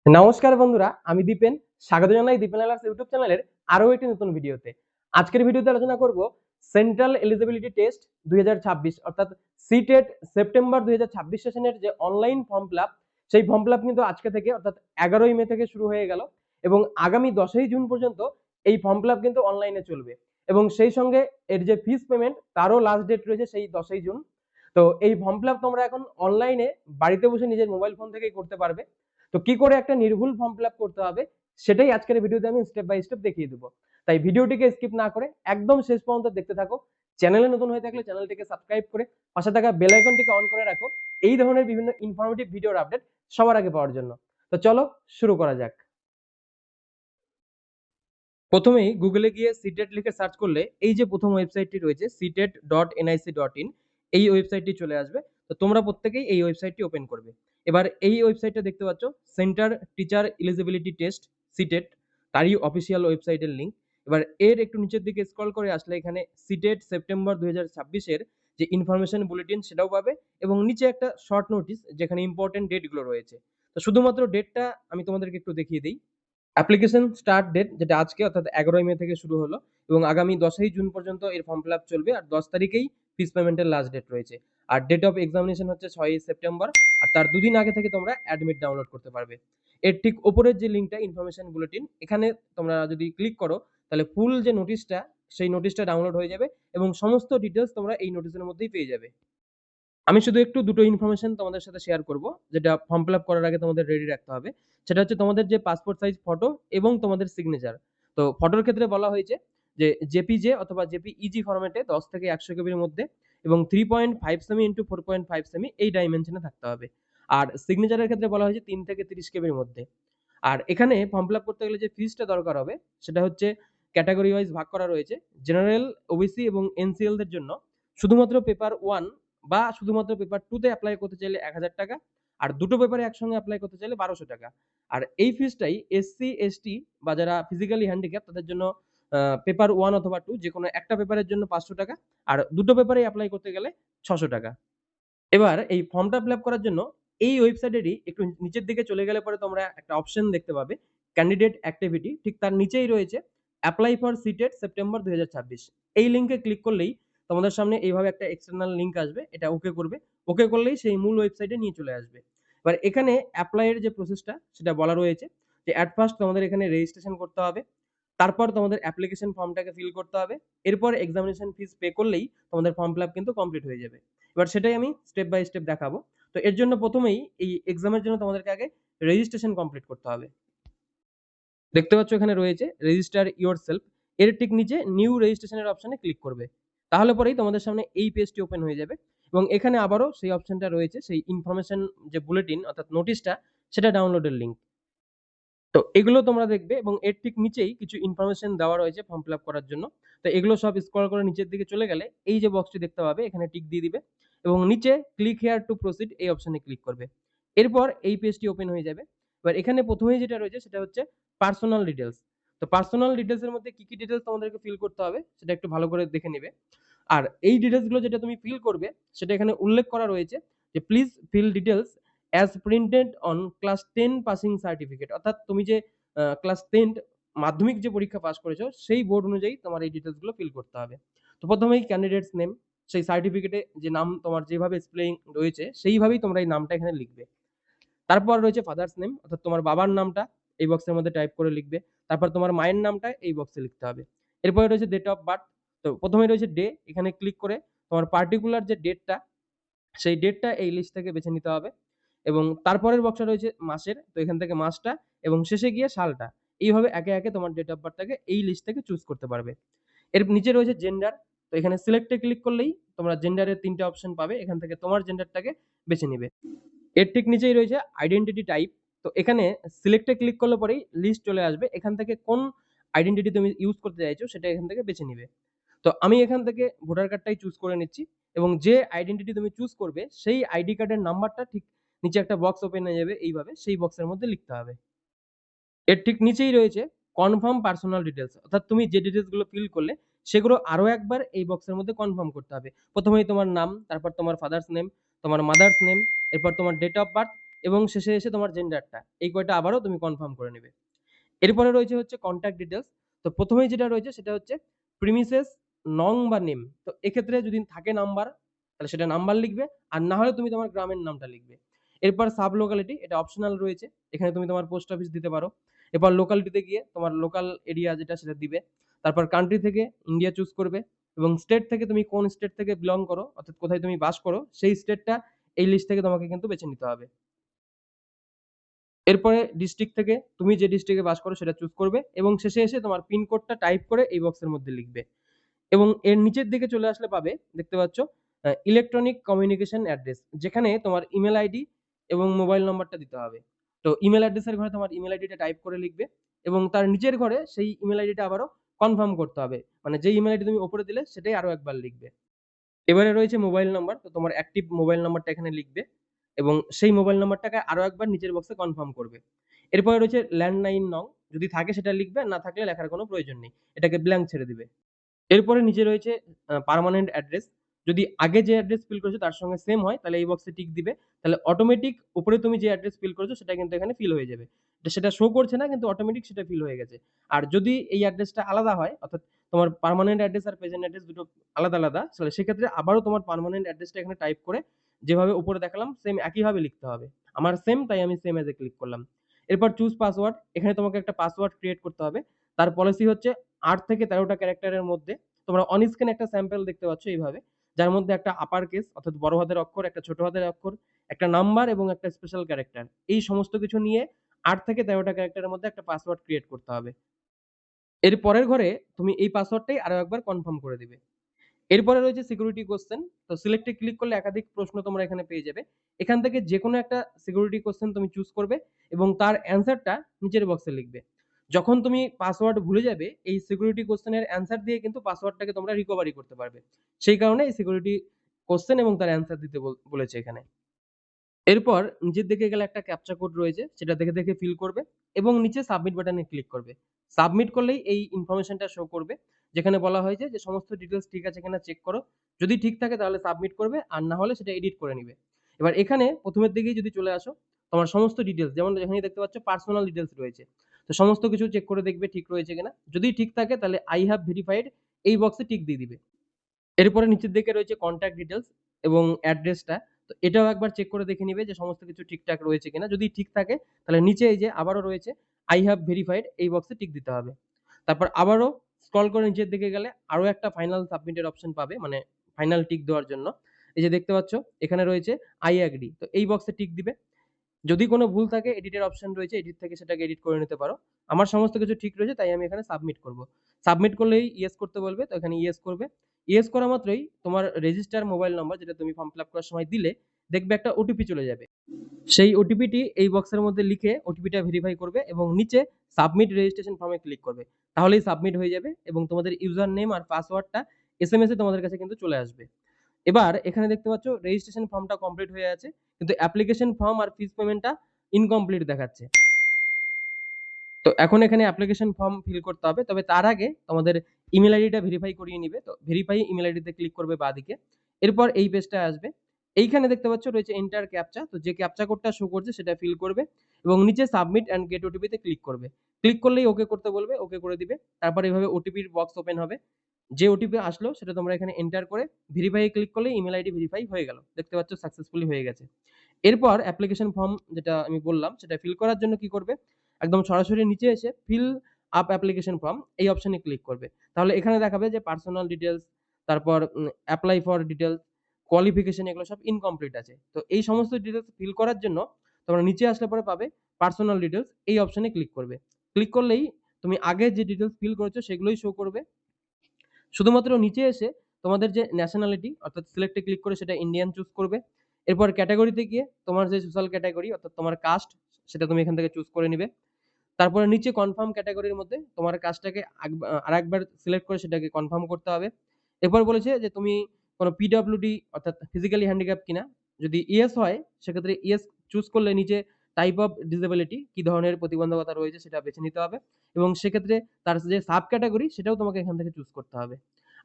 নমস্কার বন্ধুরা, আমি দীপেন। স্বাগত জানাই দীপেন আলার্স ইউটিউব চ্যানেলের আরো একটি নতুন ভিডিওতে। আজকের ভিডিওতে আলোচনা করব সেন্ট্রাল এলিজিবিলিটি টেস্ট 2026 অর্থাৎ সিটেট সেপ্টেম্বর 2026 সেশনের যে অনলাইন ফর্ম ফিল আপ, সেই ফর্ম ফিল আপ কিন্তু আজকে থেকে অর্থাৎ 11ই মে থেকে শুরু হয়ে গেল এবং আগামী 10ই জুন পর্যন্ত এই ফর্ম ফিল আপ কিন্তু অনলাইনে চলবে এবং সেই সঙ্গে এর যে ফিস পেমেন্ট তারও লাস্ট ডেট রয়েছে সেই 10ই জুন। তো এই ফর্ম ফিল আপ তোমরা এখন অনলাইনে বাড়িতে বসে নিজের মোবাইল ফোন থেকেই করতে পারবে। তো কি করে একটা নির্ভুল ফর্ম ফিল আপ করতে হবে সেটাই আজকের ভিডিওতে আমি স্টেপ বাই স্টেপ দেখিয়ে দেবো। তাই ভিডিওটিকে স্কিপ না করে একদম শেষ পর্যন্ত দেখতে থাকো। চ্যানেলে নতুন হয়ে থাকলে চ্যানেলটিকে সাবস্ক্রাইব করে পাশে থাকা বেল আইকনটিকে অন করে রাখো এই ধরনের বিভিন্ন ইনফরমেটিভ ভিডিওর আপডেট সবার আগে পাওয়ার জন্য। তো চলো শুরু করা যাক। প্রথমেই গুগলে গিয়ে সিটেট লিখে সার্চ করলে এই যে প্রথম ওয়েবসাইটটি রয়েছে sitet.nic.in, এই ওয়েবসাইটটি চলে আসবে। তো তোমরা প্রত্যেকেই এই ওয়েবসাইটটি ওপেন করবে। এবার এই ওয়েবসাইটটা দেখতে পাচ্ছ, centre teacher eligibility test CTET, তারই অফিসিয়াল ওয়েবসাইটের লিঙ্ক। এবার এর একটু নিচের দিকে স্ক্রল করে আসলে এখানে সিটেট সেপ্টেম্বর 2026 এর যে ইনফরমেশন বুলেটিন সেটাও পাবে এবং নিচে একটা শর্ট নোটিস যেখানে ইম্পর্টেন্ট ডেটগুলো রয়েছে। তো শুধুমাত্র ডেটটা আমি তোমাদেরকে একটু দেখিয়ে দিই। অ্যাপ্লিকেশন স্টার্ট ডেট যেটা আজকে অর্থাৎ 11ই মে থেকে শুরু হলো এবং আগামী 10ই জুন পর্যন্ত এর ফর্ম ফিল আপ চলবে আর 10 তারিখেই ফিস পেমেন্টের লাস্ট ডেট রয়েছে। আর ডেট অফ এক্সামিনেশন হচ্ছে 6ই সেপ্টেম্বর আর তার দুদিন আগে থেকে তোমরা অ্যাডমিট ডাউনলোড করতে পারবে। এর ঠিক ওপরের যে লিঙ্কটা ইনফরমেশন বুলেটিন, এখানে তোমরা যদি ক্লিক করো তাহলে ফুল যে নোটিশটা সেই নোটিশটা ডাউনলোড হয়ে যাবে এবং সমস্ত ডিটেলস তোমরা এই নোটিশের মধ্যেই পেয়ে যাবে। আমি শুধু একটু দুটো ইনফরমেশন তোমাদের সাথে শেয়ার করব যেটা ফর্ম ফিল আপ করার আগে তোমাদের রেডি রাখতে হবে। সেটা হচ্ছে তোমাদের যে পাসপোর্ট সাইজ ফটো এবং তোমাদের সিগনেচার। তো ফটোর ক্ষেত্রে বলা হয়েছে যে জেপিজে অথবা জেপিইজি ফরম্যাটে 10 থেকে 100 কেবির মধ্যে এবং 3.5 সেমি ইন্টু 4.5 সেমি এই ডাইমেনশনে থাকতে হবে। আর সিগনেচারের ক্ষেত্রে বলা হয়েছে 3 থেকে 30 কেবির মধ্যে। আর এখানে ফর্ম ফিল আপ করতে গেলে যে ফিসটা দরকার হবে সেটা হচ্ছে ক্যাটাগরি ওয়াইজ ভাগ করা রয়েছে। জেনারেল, ওবিসি এবং এনসিএল দের জন্য শুধুমাত্র পেপার 1 বা শুধুমাত্র পেপার 2 তে অ্যাপ্লাই করতে চাইলে 1000 টাকা আর দুটো পেপারে একসঙ্গে অ্যাপ্লাই করতে চাইলে 1200 টাকা। আর এই ফিসটাই এসসি, এসটি বা যারা ফিজিক্যালি হ্যান্ডিক্যাপ তাদের জন্য পেপার 1 অথবা 2 যেকোনো একটা পেপারের জন্য 500 টাকা আর দুটো পেপারে অ্যাপ্লাই করতে গেলে 600 টাকা। এবার এই ফর্মটা ফিল আপ করার জন্য এই ওয়েবসাইটেরই একটু নিচের দিকে চলে গেলে পরে তোমরা একটা অপশন দেখতে পাবে ক্যান্ডিডেট অ্যাক্টিভিটি, ঠিক তার নিচেই রয়েছে অ্যাপ্লাই ফর সিটেট সেপ্টেম্বর 2026। এই লিঙ্কে ক্লিক করলেই তোমাদের সামনে এইভাবে একটা এক্সটার্নাল লিঙ্ক আসবে, এটা ওকে করবে। ওকে করলেই সেই মূল ওয়েবসাইটে নিয়ে চলে আসবে। এবার এখানে অ্যাপ্লাই এর যে প্রসেসটা সেটা বলা রয়েছে যে অ্যাট ফার্স্ট তোমাদের এখানে রেজিস্ট্রেশন করতে হবে, তারপর তোমাদের অ্যাপ্লিকেশন ফর্মটাকে ফিল করতে হবে, এরপর এক্সামিনেশন ফিস পে করলেই তোমাদের ফর্ম ফিল আপ কিন্তু কমপ্লিট হয়ে যাবে। এবার সেটাই আমি স্টেপ বাই স্টেপ দেখাবো। তো এর জন্য প্রথমেই এই এক্সামের জন্য তোমাদেরকে আগে রেজিস্ট্রেশন কমপ্লিট করতে হবে। দেখতে পাচ্ছ এখানে রয়েছে রেজিস্টার ইয়োরসেলফ, এর ঠিক নিচে নিউ রেজিস্ট্রেশনের অপশনে ক্লিক করবে। তাহলে পরেই তোমাদের সামনে এই পেজটি ওপেন হয়ে যাবে এবং এখানে আবারও সেই অপশনটা রয়েছে সেই ইনফরমেশন যে বুলেটিন অর্থাৎ নোটিশটা সেটা ডাউনলোডের লিঙ্ক। তো এগুলো তোমরা দেখবে এবং এর ঠিক নিচেই কিছু ইনফরমেশন দেওয়া রয়েছে ফর্ম ফিল আপ করার জন্য। তো এগুলো সব স্ক্রল করে নিচের দিকে চলে গেলে এই যে বক্সটি দেখতে পাবে এখানে টিক দিয়ে দিবে এবং নিচে ক্লিক হেয়ার টু প্রসিড এই অপশনে ক্লিক করবে। এরপর এই পেজটি ওপেন হয়ে যাবে। এবার এখানে প্রথমেই যেটা রয়েছে সেটা হচ্ছে পার্সোনাল ডিটেলস। তো পার্সোনাল ডিটেলস এর মধ্যে কি কি ডিটেলস তোমাদেরকে ফিল করতে হবে সেটা একটু ভালো করে দেখে নেবে। আর এই ডিটেলস গুলো যেটা তুমি ফিল করবে সেটা এখানে উল্লেখ করা রয়েছে যে please fill details as printed on class 10 passing certificate, অর্থাৎ তুমি যে ক্লাস 10 মাধ্যমিক যে পরীক্ষা পাস করেছো সেই বোর্ড অনুযায়ী তোমার এই ডিটেলস গুলো ফিল করতে হবে। তো প্রথমেই ক্যান্ডিডেটস নেম, সেই সার্টিফিকেটে যে নাম তোমার যেভাবে স্পেলিং রয়েছে সেইভাবেই তোমরা এই নামটা এখানে লিখবে। তারপর রয়েছে ফাদার্স নেম অর্থাৎ তোমার বাবার নামটা এই বক্সের মধ্যে টাইপ করে লিখবে। তারপর তোমার মায়ের নামটা এই বক্সে লিখতে হবে। এরপরে রয়েছে ডেট অফ বার্থ। তো প্রথমে রয়েছে ডে, এখানে ক্লিক করে তোমার পার্টিকুলার যে ডেটটা সেই ডেটটা এই লিস্ট থেকে বেছে নিতে হবে এবং তারপরের বক্সটা রয়েছে মাসের, তো এখান থেকে মাসটা এবং শেষে গিয়ে সালটা। এইভাবে একে একে তোমার ডেট অফ বার্থটাকে এই লিস্ট থেকে চুজ করতে পারবে। এর নিচে রয়েছে জেন্ডার। তো এখানে সিলেক্টে ক্লিক করলেই তোমরা জেন্ডারের 3টে অপশন পাবে, এখান থেকে তোমার জেন্ডারটাকে বেছে নিবে। এর ঠিক নিচেই রয়েছে আইডেন্টিটি টাইপ। তো এখানে সিলেক্টে ক্লিক করলে পরেই লিস্ট চলে আসবে, এখান থেকে কোন আইডেন্টিটি তুমি ইউজ করতে চাইছো সেটা এখান থেকে বেছে নিবে। তো আমি এখান থেকে ভোটার কার্ডটাই চুজ করে নিচ্ছি এবং যে আইডেন্টিটি তুমি চুজ করবে সেই আইডি কার্ডের নাম্বারটা ঠিক নিচে একটা বক্স ওপেন হয়ে যাবে, এইভাবে সেই বক্সের মধ্যে লিখতে হবে। এর ঠিক নিচেই রয়েছে কনফার্ম পার্সোনাল ডিটেলস, অর্থাৎ তুমি যে ডিটেলস গুলো ফিল করলে সেগুলো আরো একবার এই বক্সের মধ্যে কনফার্ম করতে হবে। প্রথমেই তোমার নাম, তারপর তোমার ফাদার্স নেম, তোমার মাদার্স নেম, এরপর তোমার ডেট অফ বার্থ এবং শেষে এসে তোমার জেন্ডারটা। এই কয়টা আবারও তুমি কনফার্ম করে নেবে। এরপরে রয়েছে হচ্ছে কনট্যাক্ট ডিটেইলস। তো ১ম এই যেটা রয়েছে সেটা হচ্ছে প্রিমিসেস, নং বা নেম। তো এক্ষেত্রে যদি থাকে নাম্বার তাহলে সেটা নাম্বার লিখবে, আর না হলে তুমি তোমার গ্রামের নামটা লিখবে। এরপর সাব লোকালিটি, এটা অপশনাল রয়েছে। এখানে তুমি তোমার পোস্ট অফিস দিতে পারো। এরপর লোকালিটিতে গিয়ে তোমার লোকাল এরিয়া যেটা সেটা দিবে। তারপর কান্ট্রি থেকে ইন্ডিয়া চুজ করবে এবং স্টেট থেকে তুমি কোন স্টেট থেকে বিলং করো অর্থাৎ কোথায় তুমি বাস করো সেই স্টেটটা এই লিস্ট থেকে তোমাকে কিন্তু বেছে নিতে হবে। এরপরে ডিস্ট্রিক্ট থেকে তুমি যে ডিস্ট্রিক্টে বাস করো সেটা চুজ করবে এবং শেষে এসে তোমার পিন কোডটা টাইপ করে এই বক্সের মধ্যে লিখবে। এবং এর নিচের দিকে চলে আসলে পাবে, দেখতে পাচ্ছ ইলেকট্রনিক কমিউনিকেশন অ্যাড্রেস, যেখানে তোমার ইমেল আইডি এবং মোবাইল নাম্বারটা দিতে হবে। তো ইমেল অ্যাড্রেসের ঘরে তোমার ইমেল আইডিটা টাইপ করে লিখবে এবং তার নিচের ঘরে সেই ইমেল আইডিটা আবারও কনফার্ম করতে হবে। মানে যে ইমেল আইডি তুমি উপরে দিলে সেটাই আরো একবার লিখবে। এবারে রয়েছে মোবাইল নাম্বার। তো তোমার অ্যাক্টিভ মোবাইল নাম্বারটা এখানে লিখবে এবং সেই মোবাইল নাম্বারটাকে আরো একবার নিচের বক্সে কনফার্ম করবে। এরপরে রয়েছে ল্যান্ডলাইন নং, যদি থাকে সেটা লিখবে, না থাকলে লেখার কোনো প্রয়োজন নেই। এটাকে ব্ল্যাঙ্ক ছেড়ে দিবে। এরপরে নিচে রয়েছে পার্মানেন্ট অ্যাড্রেস। যদি আগে যে অ্যাড্রেস ফিল করেছো তার সঙ্গে সেম হয় তাহলে এই বক্সে টিক দিবে। তাহলে অটোমেটিক উপরে তুমি যে অ্যাড্রেস ফিল করেছো সেটা কিন্তু এখানে ফিল হয়ে যাবে। সেটা শো করছে না কিন্তু অটোমেটিক সেটা ফিল হয়ে গেছে। আর যদি এই অ্যাড্রেসটা আলাদা হয় অর্থাৎ তোমার পার্মানেন্ট অ্যাড্রেস আর প্রেজেন্ট অ্যাড্রেস দুটো আলাদা আলাদা, তাহলে সেক্ষেত্রে আবারও তোমার পার্মানেন্ট অ্যাড্রেসটা এখানে টাইপ করে যেভাবে উপরে দেখালাম সেম একইভাবে লিখতে হবে। আমার সেম, তাই আমি সেম এজ এ ক্লিক করলাম। এরপর চুজ পাসওয়ার্ড, এখানে তোমাকে একটা পাসওয়ার্ড ক্রিয়েট করতে হবে। তার পলিসি হচ্ছে ৮ থেকে ১৩টা ক্যারেক্টারের মধ্যে। তোমরা অন স্ক্রিন একটা স্যাম্পল দেখতে পাচ্ছ এইভাবে, যার মধ্যে একটা আপার কেস অর্থাৎ বড় হাতের অক্ষর, একটা ছোট হাতের অক্ষর, একটা নাম্বার এবং একটা স্পেশাল ক্যারেক্টার, এই সমস্ত কিছু নিয়ে ৮ থেকে ১৩টা ক্যারেক্টারের মধ্যে একটা পাসওয়ার্ড ক্রিয়েট করতে হবে। এর পরের ঘরে তুমি এই পাসওয়ার্ডটাই আরো একবার কনফার্ম করে দিবে। এরপরে রয়েছে সিকিউরিটি কোশ্চেন। তো সিলেক্টে ক্লিক করলে একাধিক প্রশ্ন তোমরা এখানে পেয়ে যাবে। এখান থেকে যেকোনো একটা সিকিউরিটি কোশ্চেন তুমি চুজ করবে এবং তার অ্যান্সারটা নিচের বক্সে লিখবে। যখন তুমি পাসওয়ার্ড ভুলে যাবে এই সিকিউরিটি কোশ্চেনের অ্যান্সার দিয়ে কিন্তু পাসওয়ার্ডটাকে তোমরা রিকভারি করতে পারবে। সেই কারণে এই সিকিউরিটি কোশ্চেন এবং তার অ্যান্সার দিতে বলেছে এখানে। এরপর নিচের দিকে গেলে একটা ক্যাপচা কোড রয়েছে, সেটা দেখে দেখে ফিল করবে এবং নিচে সাবমিট বাটনে ক্লিক করবে। সাবমিট করলেই এই ইনফরমেশনটা শো করবে, যেখানে বলা হয়েছে যে সমস্ত ডিটেইলস ঠিক আছে কিনা চেক করো। যদি ঠিক থাকে তাহলে সাবমিট করবে, আর না হলে সেটা এডিট করে নিবে। এবার এখানে প্রথমের দিকেই যদি চলে আসো, তোমার সমস্ত ডিটেইলস যেমন এখানে দেখতে পাচ্ছ পার্সোনাল ডিটেইলস রয়েছে। তো সমস্ত কিছু চেক করে দেখবে ঠিক রয়েছে কিনা। যদি ঠিক থাকে তাহলে আই হ্যাভ ভেরিফাইড এই বক্সে টিক দিয়ে দিবে। এরপরে নিচের দিকে রয়েছে কনট্যাক্ট ডিটেইলস এবং অ্যাড্রেসটা। তো এটাও একবার চেক করে দেখে নিবে যে সমস্ত কিছু ঠিকঠাক রয়েছে কিনা। যদি ঠিক থাকে তাহলে নিচে এই যে আবারও রয়েছে আই হ্যাভ ভেরিফাইড এই বক্সে টিক দিতে হবে। তারপর আবারও স্ক্রল করে নিচের দিকে গেলে আরো একটা ফাইনাল সাবমিটের অপশন পাবে, মানে ফাইনাল টিক দেওয়ার জন্য। এই যে দেখতে পাচ্ছ এখানে রয়েছে আই এগ্রি, তো এই বক্সে টিক দিবে। যদি কোনো ভুল থাকে এডিটের অপশন রয়েছে, এডিট থেকে সেটাকে এডিট করে নিতে পারো। আমার সমস্ত কিছু ঠিক রয়েছে তাই আমি এখানে সাবমিট করব। সাবমিট করলেই ইয়েস করতে বলবে, তো এখানে ইয়েস করবে। ইয়েস করা মাত্রই তোমার রেজিস্টার মোবাইল নাম্বার যেটা তুমি ফর্ম ফিল আপ করার সময় দিলে, দেখবে একটা ওটিপি চলে যাবে। সেই ওটিপিটি এই বক্সের মধ্যে লিখে ওটিপিটা ভেরিফাই করবে এবং নিচে সাবমিট রেজিস্ট্রেশন ফর্মে ক্লিক করবে। তাহলেই সাবমিট হয়ে যাবে এবং তোমাদের ইউজার নেম আর পাসওয়ার্ডটা এসএমএস এ তোমাদের কাছে কিন্তু চলে আসবে। এবার এখানে দেখতে পাচ্ছ রেজিস্ট্রেশন ফর্মটা কমপ্লিট হয়ে আছে, কিন্তু অ্যাপ্লিকেশন ফর্ম আর ফিস পেমেন্টটা ইনকমপ্লিট দেখাচ্ছে। তো এখন এখানে অ্যাপ্লিকেশন ফর্ম ফিল করতে হবে, তবে তার আগে তোমাদের ইমেল আইডিটা ভেরিফাই করিয়ে নিবে। তো ভেরিফাই ইমেল আইডিতে ক্লিক করবে বাঁদিকে। এরপর এই পেজটা আসবে। এইখানে দেখতে পাচ্ছ রয়েছে এন্টার ক্যাপচা, তো যে ক্যাপচা কোডটা শো করছে সেটা ফিল করবে এবং নিচে সাবমিট অ্যান্ড গেট ওটিপি তে ক্লিক করবে। ক্লিক করলেই ওকে করতে বলবে, ওকে করে দিবে। তারপর এভাবে ওটিপির বক্স ওপেন হবে। যে ওটিপি আসলো সেটা তোমরা এখানে এন্টার করে ভেরিফাই এ ক্লিক করলে ইমেল আইডি ভেরিফাই হয়ে গেল। দেখতে পাচ্ছ সাকসেসফুলি হয়ে গেছে। এরপর অ্যাপ্লিকেশন ফর্ম যেটা আমি বললাম সেটা ফিল করার জন্য কি করবে, একদম সরাসরি নিচে এসে ফিল আপ অ্যাপ্লিকেশন ফর্ম এই অপশনে ক্লিক করবে। তাহলে এখানে দেখাবে যে পার্সোনাল ডিটেইলস, তারপর অ্যাপ্লাই ফর ডিটেইলস, কোয়ালিফিকেশন এগুলো সব ইনকমপ্লিট আছে। তো এই সমস্ত ডিটেইলস ফিল করার জন্য তোমরা নিচে আসলে পরে পাবে পার্সোনাল ডিটেইলস, এই অপশনে ক্লিক করবে। ক্লিক করলেই তুমি আগে যে ডিটেইলস ফিল করেছো সেগুলোই শো করবে। শুধুমাত্র নিচে এসে তোমাদের যে ন্যাশনালিটি অর্থাৎ সিলেক্টে ক্লিক করে সেটা ইন্ডিয়ান চুজ করবে। এরপর ক্যাটাগরিতে গিয়ে তোমার যে সোশ্যাল ক্যাটাগরি অর্থাৎ তোমার কাস্ট সেটা তুমি এখান থেকে চুজ করে নিবে। তারপরে নিচে কনফার্ম ক্যাটাগরির মধ্যে তোমার কাজটাকে আরেকবার সিলেক্ট করে সেটাকে কনফার্ম করতে হবে। এরপর বলেছে যে তুমি কোনো পিডব্লিউডি অর্থাৎ ফিজিক্যালি হ্যান্ডিক্যাপ কিনা। যদি ইয়েস হয় সেক্ষেত্রে ইয়েস চুজ করলে নিচে টাইপ অফ ডিসেবিলিটি কি ধরনের প্রতিবন্ধকতা রয়েছে সেটা বেছে নিতে হবে এবং সেক্ষেত্রে তার যে সাব ক্যাটাগরি সেটাও তোমাকে এখান থেকে চুজ করতে হবে।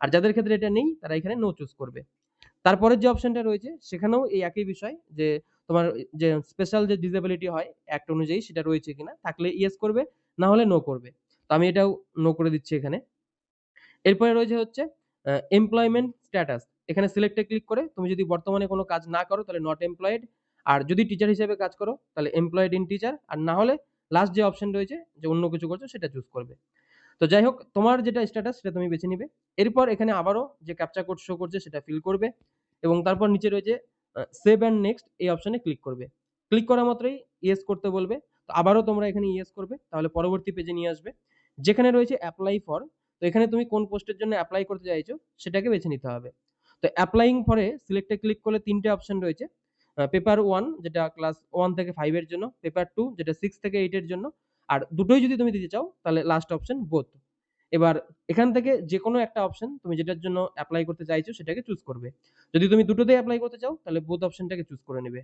আর যাদের ক্ষেত্রে এটা নেই তারা এখানে নো চুজ করবে। তারপরের যে অপশনটা রয়েছে সেখানেও এই একই বিষয় যে তোমার যে স্পেশাল যে ডিসেবিলিটি হয় অ্যাক্ট অনুযায়ী সেটা রয়েছে কিনা, থাকলে ইয়েস করবে, না হলে নো করবে। তো আমি এটাও নো করে দিচ্ছি এখানে। এরপরে রয়েছে হচ্ছে এমপ্লয়মেন্ট স্ট্যাটাস। এখানে সিলেক্টে ক্লিক করে তুমি যদি বর্তমানে কোনো কাজ না করো তাহলে নট এমপ্লয়েড, আর যদি টিচার হিসেবে কাজ করো তাহলে এমপ্লয়েড ইন টিচার, আর না হলে লাস্ট যে অপশন রয়েছে যে অন্য কিছু করছো সেটা চুজ করবে। তো যাই হোক, তোমার যেটা স্ট্যাটাস সেটা তুমি বেছে নিবে। এরপর এখানে আবারও যে ক্যাপচা কোড শো করছে সেটা ফিল করবে এবং তারপর নিচে রয়েছে সেভ অ্যান্ড নেক্সট এই অপশনে ক্লিক করবে। ক্লিক করা মাত্রই ইয়েস করতে বলবে। তো আবারও তোমরা এখানে ইয়েস করবে, তাহলে পরবর্তী পেজে নিয়ে আসবে যেখানে রয়েছে অ্যাপ্লাই ফর। তো এখানে তুমি কোন পোস্টের জন্য অ্যাপ্লাই করতে চাইছো সেটাকে বেছে নিতে হবে। তো অ্যাপ্লাইং ফরে সিলেক্টে ক্লিক করলে ৩ টে অপশন রয়েছে। পেপার 1 যেটা ক্লাস 1 থেকে 5 এর জন্য, পেপার 2 যেটা 6 থেকে 8 এর জন্য, আর দুটোই যদি তুমি দিতে চাও তাহলে লাস্ট অপশন বোথ। এবার এখান থেকে যেকোনো একটা অপশন তুমি যেটার জন্য অ্যাপ্লাই করতে চাইছো সেটাকে চুজ করবে। যদি তুমি দুটোতেই অ্যাপ্লাই করতে চাও তাহলে বোথ অপশনটাকে চুজ করে নেবে।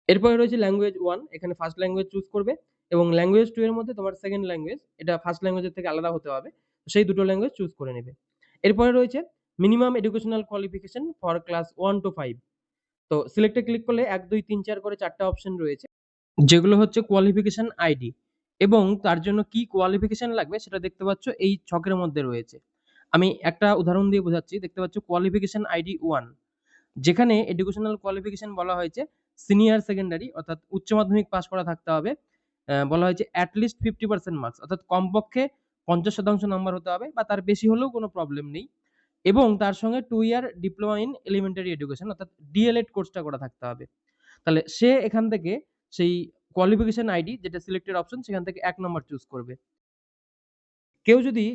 এরপরে রয়েছে ল্যাঙ্গুয়েজ 1, এখানে ফার্স্ট ল্যাঙ্গুয়েজ চুজ করবে এবং ল্যাঙ্গুয়েজ 2 এর মধ্যে তোমার সেকেন্ড ল্যাঙ্গুয়েজ এটা ফার্স্ট ল্যাঙ্গুয়েজের থেকে আলাদা হতে হবে। সেই দুটো ল্যাঙ্গুয়েজ চুজ করে নেবে। এরপরে রয়েছে minimum educational qualification for class 1 to 5। তো সিলেক্টে ক্লিক করলে 1, 2, 3, 4 করে 4 টা অপশন রয়েছে যেগুলো হচ্ছে কোয়ালিফিকেশন আইডি এবং তার জন্য কি কোয়ালিফিকেশন লাগবে সেটা দেখতে পাচ্ছ এই ছকের মধ্যে রয়েছে। আমি একটা উদাহরণ দিয়ে বোঝাচ্ছি। দেখতে পাচ্ছ কোয়ালিফিকেশন আইডি 1, যেখানে এডুকেশনাল কোয়ালিফিকেশন বলা হয়েছে সিনিয়র সেকেন্ডারি অর্থাৎ উচ্চ মাধ্যমিক পাস করা থাকতে হবে। বলা হয়েছে অ্যাট লিস্ট 50% মার্কস অর্থাৎ কমপক্ষে 50% নাম্বার হতে হবে বা তার বেশি হলেও কোনো প্রবলেম নেই এবং তার সঙ্গে 2 year diploma in elementary education অর্থাৎ ডিএলএড কোর্সটা করা থাকতে হবে। তাহলে সে এখান থেকে সেই কোয়ালিফিকেশন আইডি যেটা সিলেক্টেড অপশন সেখান থেকে 1 নাম্বার চুজ করবে। কেউ যদি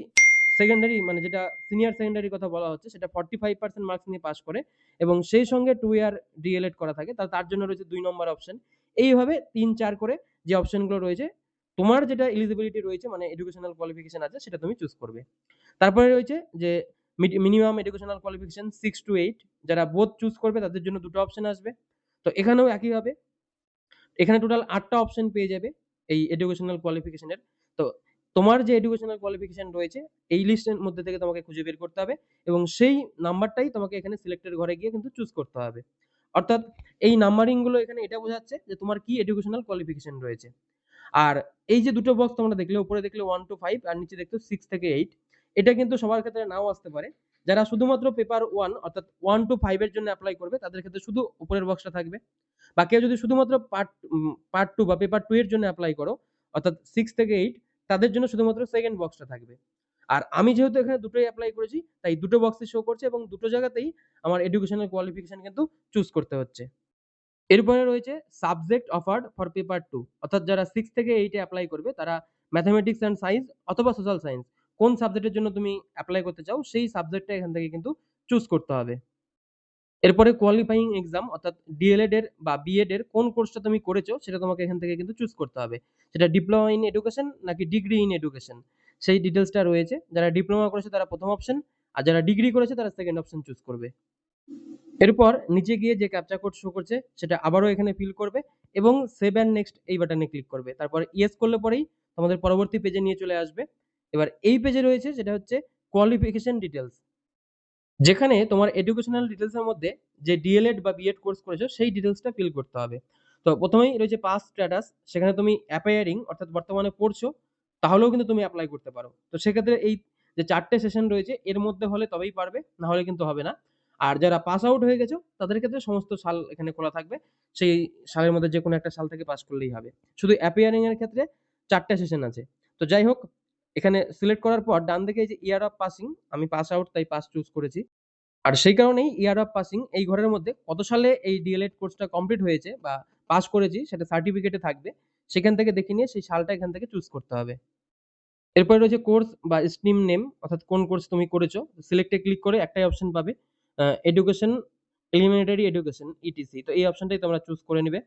সেকেন্ডারি মানে যেটা সিনিয়র সেকেন্ডারি কথা বলা হচ্ছে সেটা 45% মার্কস নিয়ে পাস করে এবং সেই সঙ্গে 2 ইয়ার ডিএলএড করা থাকে তাহলে তার জন্য রয়েছে 2 নম্বর অপশন। এইভাবে 3-4 করে যে অপশনগুলো রয়েছে তোমার যেটা এলিজিবিলিটি রয়েছে মানে এডুকেশনাল কোয়ালিফিকেশন আছে সেটা তুমি চুজ করবে। তারপরে রয়েছে যে মিনিমাম এডুকেশনাল কোয়ালিফিকেশন 6 to 8, যারা বোথ চুজ করবে তাদের জন্য দুটো অপশন আসবে। তো এখানেও একইভাবে এখানে টোটাল 8 টা অপশন পেয়ে যাবে এই এডুকেশনাল কোয়ালিফিকেশনের। তো তোমার যে এডুকেশনাল কোয়ালিফিকেশন রয়েছে এই লিস্টের মধ্যে থেকে তোমাকে খুঁজে বের করতে হবে এবং সেই নাম্বারটাই তোমাকে এখানে সিলেক্টেড ঘরে গিয়ে কিন্তু চুজ করতে হবে। অর্থাৎ এই নাম্বারিং গুলো এখানে এটা বোঝাচ্ছে যে তোমার কি এডুকেশনাল কোয়ালিফিকেশন রয়েছে। আর এই যে দুটো বক্স তোমরা দেখলে, উপরে দেখলে 1 to 5 আর নিচে দেখছো 6 থেকে 8, এটা কিন্তু সবার ক্ষেত্রে নাও আসতে পারে। যারা শুধুমাত্র পেপার 1 অর্থাৎ 1 to 5 এর জন্য এপ্লাই করবে তাদের ক্ষেত্রে শুধু উপরের বক্সটা থাকবে। বা কেউ যদি শুধুমাত্র পার্ট 2 বা পেপার 2 এর জন্য এপ্লাই করো অর্থাৎ 6 থেকে 8, তাদের জন্য শুধুমাত্র সেকেন্ড বক্সটা থাকবে। আর আমি যেহেতু এখানে দুটোই এপ্লাই করেছি তাই দুটো বক্সই শো করছে এবং দুটো জায়গাতেই আমার এডুকেশনাল কোয়ালিফিকেশন কিন্তু চুজ করতে হচ্ছে। এরপরে রয়েছে সাবজেক্ট অফার্ড ফর পেপার 2, অর্থাৎ যারা 6 থেকে 8 এ এপ্লাই করবে তারা ম্যাথমেটিক্স অ্যান্ড সায়েন্স অথবা সোশ্যাল সায়েন্স কোন সাবজেক্টের জন্য তুমি এপ্লাই করতে চাও সেই সাবজেক্টটা এখান থেকে কিন্তু চুজ করতে হবে। এরপরে কোয়ালিফাইং এক্সাম অর্থাৎ ডিএলএড এর বা বিএড এর কোন কোর্সটা তুমি করেছো সেটা তোমাকে এখান থেকে কিন্তু চুজ করতে হবে। সেটা ডিপ্লোমা ইন এডুকেশন নাকি ডিগ্রি ইন এডুকেশন সেই ডিটেইলসটা রয়েছে। যারা ডিপ্লোমা করেছে তারা প্রথম অপশন আর যারা ডিগ্রি করেছে তারা সেকেন্ড অপশন চুজ করবে। এরপর নিচে গিয়ে যে ক্যাপচা কোড শো করছে সেটা আবারও এখানে ফিল করবে এবং সেভ অ্যান্ড নেক্সট এই বাটনে ক্লিক করবে। তারপর ইয়েস করলে পরেই তোমাদের পরবর্তী পেজে নিয়ে চলে আসবে। এবার এই পেজে রয়েছে যেটা হচ্ছে কোয়ালিফিকেশন ডিটেইলস, যেখানে তোমার এডুকেশনাল ডিটেইলস এর মধ্যে যে ডিএলএড বা বিএড কোর্স করেছো সেই ডিটেইলসটা ফিল করতে হবে। তো প্রথমেই রয়েছে পাস স্ট্যাটাস, সেখানে তুমি অ্যাপায়ারিং অর্থাৎ বর্তমানে পড়ছো তাহলেও কিন্তু তুমি এপ্লাই করতে পারো। তো সেক্ষেত্রে এই যে 4 টে সেশন রয়েছে এর মধ্যে হলে তবেই পারবে, না হলে কিন্তু হবে না। আর যারা পাস আউট হয়ে গেছো তাদের ক্ষেত্রে সমস্ত সাল এখানে খোলা থাকবে। সেই সালের মধ্যে যেকোনো একটা সাল থেকে পাস করলেই হবে। শুধু অ্যাপিয়ারিং এর ক্ষেত্রে 4 টা সেশন আছে। তো যাই হোক, এখানে সিলেক্ট করার পর ডান দিকে এই যে ইয়ার অফ পাসিং, আমি পাস আউট তাই পাস চুজ করেছি। আর সেই কারণেই ইয়ার অফ পাসিং এই ঘরের মধ্যে কত সালে এই ডিএলএড কোর্সটা কমপ্লিট হয়েছে বা পাস করেছি সেটা সার্টিফিকেটে থাকবে। সেখান থেকে দেখে নিয়ে সেই সালটা এখান থেকে চুজ করতে হবে। এরপরে রয়েছে কোর্স বা স্ট্রিম নেম অর্থাৎ কোন কোর্স তুমি করেছো। সিলেক্টে ক্লিক করে একটাই অপশন পাবে এডুকেশন, এলিমেন্টারি এডুকেশন ইটিসি। তো এই অপশনটাই তোমরা চুজ করে নিবে।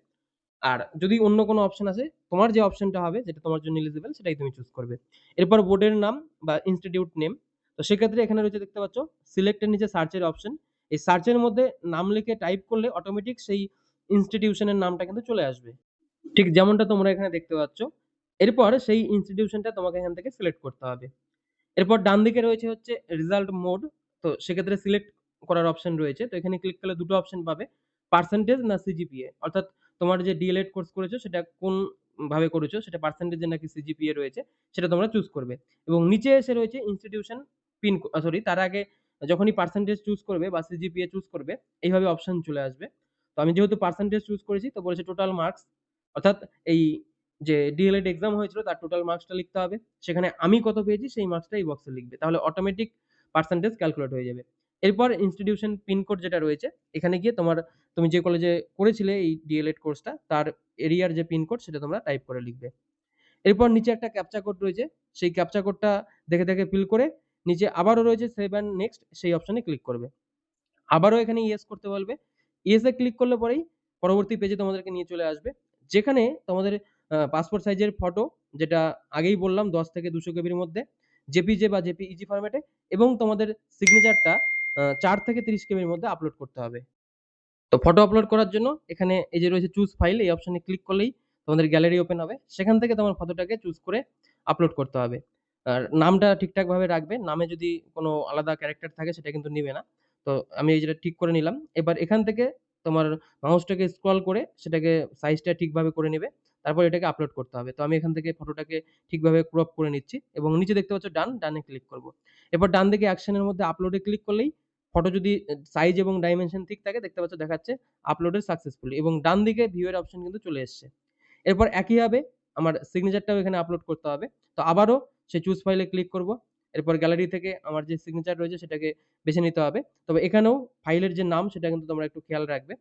আর যদি অন্য কোনো অপশন আসে তোমার যে অপশনটা হবে যেটা তোমার জন্য এলিজিবল সেটাই তুমি চুজ করবে। এরপর বোর্ডের নাম বা ইনস্টিটিউট নেম। তো সেক্ষেত্রে এখানে রয়েছে দেখতে পাচ্ছ সিলেক্টের নিচে সার্চের অপশন। এই সার্চের মধ্যে নাম লিখে টাইপ করলে অটোমেটিক সেই ইনস্টিটিউশনের নামটা কিন্তু চলে আসবে, ঠিক যেমনটা তোমরা এখানে দেখতে পাচ্ছ। এরপর সেই ইনস্টিটিউশনটা তোমাকে এখান থেকে সিলেক্ট করতে হবে। এরপর ডান দিকে রয়েছে হচ্ছে রেজাল্ট মোড। তো সেক্ষেত্রে সিলেক্ট করার অপশন রয়েছে। তো এখানে ক্লিক করলে দুটো অপশন পাবে। পার্সেন্টেজ না সিজিপিএ, অর্থাৎ তোমার যে ডিএলএড কোর্স করেছো সেটা কোন ভাবে করেছো, সেটা পার্সেন্টেজে নাকি সিজিপিএ রয়েছে সেটা তোমরা চুজ করবে। এবং নিচে এসে রয়েছে ইনস্টিটিউশন সরি, তার আগে যখনই পার্সেন্টেজ চুজ করবে বা সিজিপিএ চুজ করবে এইভাবে অপশন চলে আসবে। তো আমি যেহেতু পার্সেন্টেজ চুজ করেছি তো বলেছে টোটাল মার্কস, অর্থাৎ এই যে ডিএলএড এক্সাম হয়েছিল তার টোটাল মার্কসটা লিখতে হবে। সেখানে আমি কত পেয়েছি সেই মার্কসটা এই বক্সে লিখবে। তাহলে অটোমেটিক পার্সেন্টেজ ক্যালকুলেট হয়ে যাবে। এরপর ইনস্টিটিউশন পিনকোড যেটা রয়েছে, এখানে গিয়ে তুমি যে কলেজে করেছিলে এই ডিএলএড কোর্সটা তার এরিয়ার যে পিনকোড সেটা তোমরা টাইপ করে লিখবে। এরপর নিচে একটা ক্যাপচা কোড রয়েছে, সেই ক্যাপচা কোডটা দেখে ফিল করে নিচে আবারও রয়েছে সেভ অ্যান্ড নেক্সট, সেই অপশনে ক্লিক করবে। আবারও এখানে ইয়েস করতে বলবে। ইয়েস এ ক্লিক করলে পরেই পরবর্তী পেজে তোমাদেরকে নিয়ে চলে আসবে। যেখানে তোমাদের পাসপোর্ট সাইজের ফটো, যেটা আগেই বললাম 10 থেকে 200 কেবির মধ্যে, জেপিজে বা জেপিইজি ফরম্যাটে, এবং তোমাদের সিগনেচারটা 4 থেকে 30 কেবির মধ্যে আপলোড করতে হবে। তো ফটো আপলোড করার জন্য এখানে এই যে রয়েছে চুজ ফাইল, এই অপশনে ক্লিক করলেই তোমাদের গ্যালারি ওপেন হবে। সেখান থেকে তোমার ফটোটাকে চুজ করে আপলোড করতে হবে। আর নামটা ঠিকঠাকভাবে রাখবে। নামে যদি কোনো আলাদা ক্যারেক্টার থাকে সেটা কিন্তু নিবে না। তো আমি এই যেটা ঠিক করে নিলাম। এবার এখান থেকে তোমার মাউসটাকে স্ক্রল করে সেটাকে সাইজটা ঠিকভাবে করে নিবে। তারপর এটাকে আপলোড করতে হবে। তো আমি এখান থেকে ফটোটাকে ঠিকভাবে ক্রপ করে নিচ্ছি এবং নিচে দেখতে পাচ্ছ ডান, ডানে ক্লিক করব। এরপর ডান দিকে অ্যাকশনের মধ্যে আপলোডে ক্লিক করলেই ফটো যদি সাইজ এবং ডাইমেনশন ঠিক থাকে দেখতে পাচ্ছ দেখাচ্ছে আপলোডেড সাকসেসফুলি, এবং ডান দিকে ভিউ এর অপশন কিন্তু চলে এসছে। এরপর একইভাবে আমার সিগনেচারটাও এখানে আপলোড করতে হবে। তো আবারও সেই চুজ ফাইলে ক্লিক করব। এরপর গ্যালারি থেকে আমার যে সিগনেচার রয়েছে সেটাকে বেছে নিতে হবে। তবে এখানেও ফাইলের যে নাম সেটা কিন্তু তোমরা একটু খেয়াল রাখবে।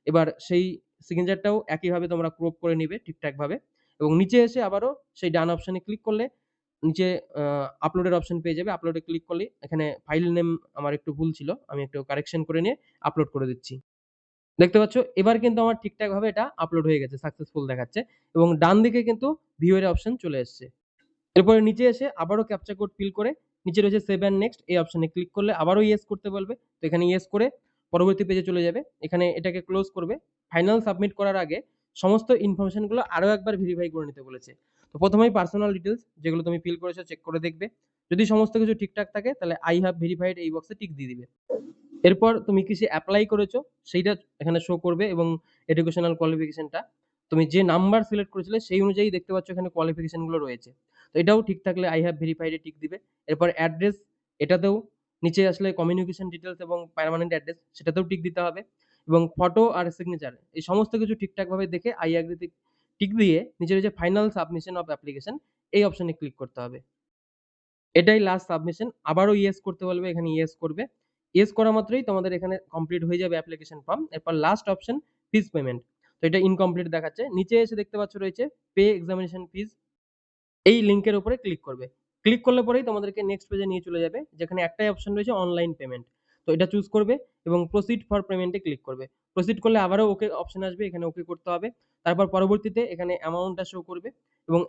এবার সেই সিগনেচারটাও একইভাবে তোমরা ক্রপ করে নিবে ঠিকঠাকভাবে, এবং নিচে এসে আবারও সেই ডান অপশনে ক্লিক করলে নিচে আপলোডের অপশন পেয়ে যাবে। আপলোডে ক্লিক করলেই এখানে ফাইল নেম আমার একটু ভুল ছিল। আমি একটু কারেকশন করে নিয়ে আপলোড করে দিচ্ছি। দেখতে পাচ্ছ এবার কিন্তু আমার ঠিকঠাকভাবে এটা আপলোড হয়ে গেছে, সাকসেসফুল দেখাচ্ছে, এবং ডান দিকে কিন্তু ভিউ এর অপশন চলে এসছে। এরপরে নিচে এসে আবারও ক্যাপচা কোড ফিল করে নিচে রয়েছে সেভ অ্যান্ড নেক্সট, এই অপশনে ক্লিক করলে আবারও ইয়েস করতে বলবে। তো এখানে ইয়েস করে পরবর্তী পেজে চলে যাবে। এখানে এটাকে ক্লোজ করবে। ফাইনাল সাবমিট করার আগে সমস্ত ইনফরমেশন গুলো আরো একবার ভেরিফাই করে নিতে বলেছে। তো প্রথমেই পার্সোনাল ডিটেইলস যেগুলো তুমি ফিল করেছো চেক করে দেখবে। যদি সমস্ত কিছু ঠিকঠাক থাকে তাহলে আই হ্যাভ ভেরিফাইড এই বক্সে টিক দিয়ে দিবে। এরপর তুমি কিসে এপ্লাই করেছো সেইটা এখানে শো করবে, এবং এডুকেশনাল কোয়ালিফিকেশনটা তুমি যে নাম্বার সিলেক্ট করেছিলে সেই অনুযায়ী দেখতে পাচ্ছ এখানে কোয়ালিফিকেশন গুলো রয়েছে। তো এটাও ঠিক থাকলে I have verified A tick দিবে। এরপর অ্যাড্রেস, এটাতেও নিচে আসলে কমিউনিকেশন ডিটেইলস এবং পার্মানেন্ট অ্যাড্রেস সেটাতেও টিক দিতে হবে, এবং ফটো আর সিগনেচার এই সমস্ত কিছু ঠিকঠাকভাবে দেখে আই এগ্রি তে টিক দিয়ে নিচে রয়েছে ফাইনাল সাবমিশন অফ অ্যাপ্লিকেশন, এই অপশনে ক্লিক করতে হবে। এটাই লাস্ট সাবমিশন। আবারও ইয়েস করতে বলবে, এখানে ইয়েস করবে। ইয়েস করা মাত্রই তোমাদের এখানে কমপ্লিট হয়ে যাবে অ্যাপ্লিকেশন ফর্ম। এরপর লাস্ট অপশন ফিস পেমেন্ট। তো এটা ইনকমপ্লিট দেখাচ্ছে। নিচে এসে দেখতে পাচ্ছ রয়েছে পে এক্সামিনেশন ফিস, এই লিংকের উপরে ক্লিক করবে। ক্লিক করলে পরেই তোমাদেরকে নেক্সট পেজে নিয়ে চলে যাবে, যেখানে একটাই অপশন রয়েছে অনলাইন পেমেন্ট। তো এটা চুজ করবে এবং প্রসিড ফর পেমেন্টে ক্লিক করবে। প্রসিড করলে আবারও ওকে অপশন আসবে, এখানে ওকে করতে হবে। তারপর পরবর্তীতে এখানে অ্যামাউন্টটা শো করবে, এবং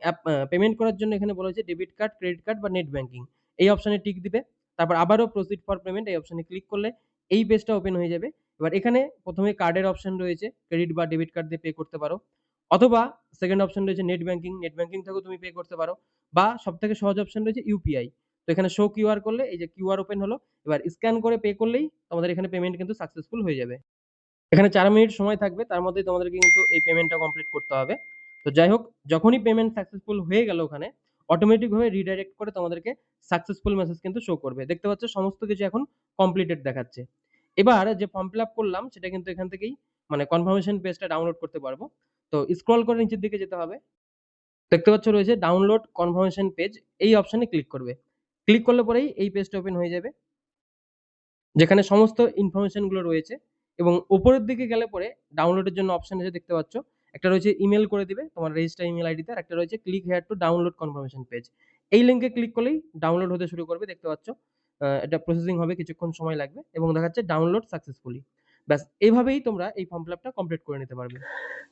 পেমেন্ট করার জন্য এখানে বলা হয়েছে ডেবিট কার্ড, ক্রেডিট কার্ড বা নেট ব্যাংকিং, এই অপশনে টিক দিবে। তারপর আবারও প্রসিড ফর পেমেন্ট এই অপশনে ক্লিক করলে এই পেজটা ওপেন হয়ে যাবে। এবার এখানে প্রথমে কার্ডের অপশন রয়েছে, ক্রেডিট বা ডেবিট কার্ড দিয়ে পে করতে পারো, অথবা সেকেন্ড অপশন রয়েছে নেট ব্যাংকিং, নেট ব্যাংকিং থেকেও তুমি পে করতে পারো, বা সবথেকে সহজ অপশন রয়েছে ইউপিআই। তো এখানে শো কিউআর করলে এই যে কিউআর ওপেন হলো, এবার স্ক্যান করে পে করলেই তোমাদের এখানে পেমেন্ট কিন্তু সাকসেসফুল হয়ে যাবে। এখানে 4 মিনিট সময় থাকবে, তার মধ্যেই তোমাদেরকে কিন্তু এই পেমেন্টটা কমপ্লিট করতে হবে। তো যাই হোক, যখনই পেমেন্ট সাকসেসফুল হয়ে গেল ওখানে অটোমেটিক ভাবে রিডাইরেক্ট করে তোমাদেরকে সাকসেসফুল মেসেজ কিন্তু শো করবে। দেখতে পাচ্ছ সমস্ত কিছু এখন কমপ্লিটেড দেখাচ্ছে। এবার যে ফর্ম ফিল আপ করলাম সেটা কিন্তু এখান থেকেই মানে কনফার্মেশন পেজটা ডাউনলোড করতে পারবো। তো স্ক্রল করে নিচের দিকে যেতে হবে। দেখতে পাচ্ছ রয়েছে ডাউনলোড কনফার্মেশন পেজ, এই অপশনে ক্লিক করবে। ক্লিক করলে পরেই এই পেজটা ওপেন হয়ে যাবে, যেখানে সমস্ত ইনফরমেশন গুলো রয়েছে, এবং উপরের দিকে গেলে পরে ডাউনলোডের জন্য অপশন এসে দেখতে পাচ্ছ একটা রয়েছে ইমেল করে দিবে তোমার রেজিস্টার ইমেল আইডিতে, আর একটা রয়েছে click here to download confirmation page. এই লিংকে ক্লিক করলেই ডাউনলোড হতে শুরু করবে। দেখতে পাচ্ছ এটা প্রসেসিং হবে, কিছুক্ষণ সময় লাগবে, এবং দেখাচ্ছে ডাউনলোড সাকসেসফুলি। ব্যাস, এভাবেই তোমরা এই ফর্ম ফিল আপটা কমপ্লিট করে নিতে পারবে।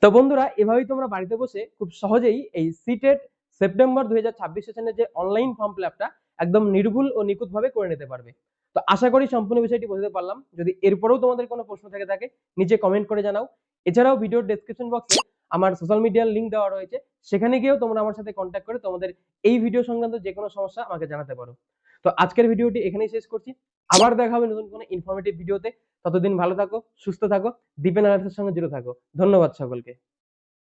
তো বন্ধুরা, এভাবেই তোমরা বাড়িতে বসে খুব সহজেই এই সিটেট সেপ্টেম্বর 2026 সেশনের যে অনলাইন ফর্ম ফিল আপটা একদম নির্ভুল ও নিখুঁতভাবে করে নিতে পারবে। তো আশা করি সম্পূর্ণ বিষয়টি বোঝাতে পারলাম। যদি এরপরেও তোমাদের কোনো প্রশ্ন থেকে থাকে নিচে কমেন্ট করে জানাও। এছাড়াও ভিডিওর ডেসক্রিপশন বক্সে আমার সোশ্যাল মিডিয়ার লিংক দেওয়া রয়েছে, সেখানে গিয়েও তোমরা আমার সাথে কন্ট্যাক্ট করে তোমাদের এই ভিডিও সংক্রান্ত যে কোনো সমস্যা আমাকে জানাতে পারো। তো আজকের ভিডিওটি এখানেই শেষ করছি। আবার দেখা হবে নতুন কোনো ইনফরমেটিভ ভিডিওতে। ততদিন ভালো থাকো, সুস্থ থাকো, দীপেন আলার্সের সঙ্গে জুড়ে থাকো। ধন্যবাদ সকলকে।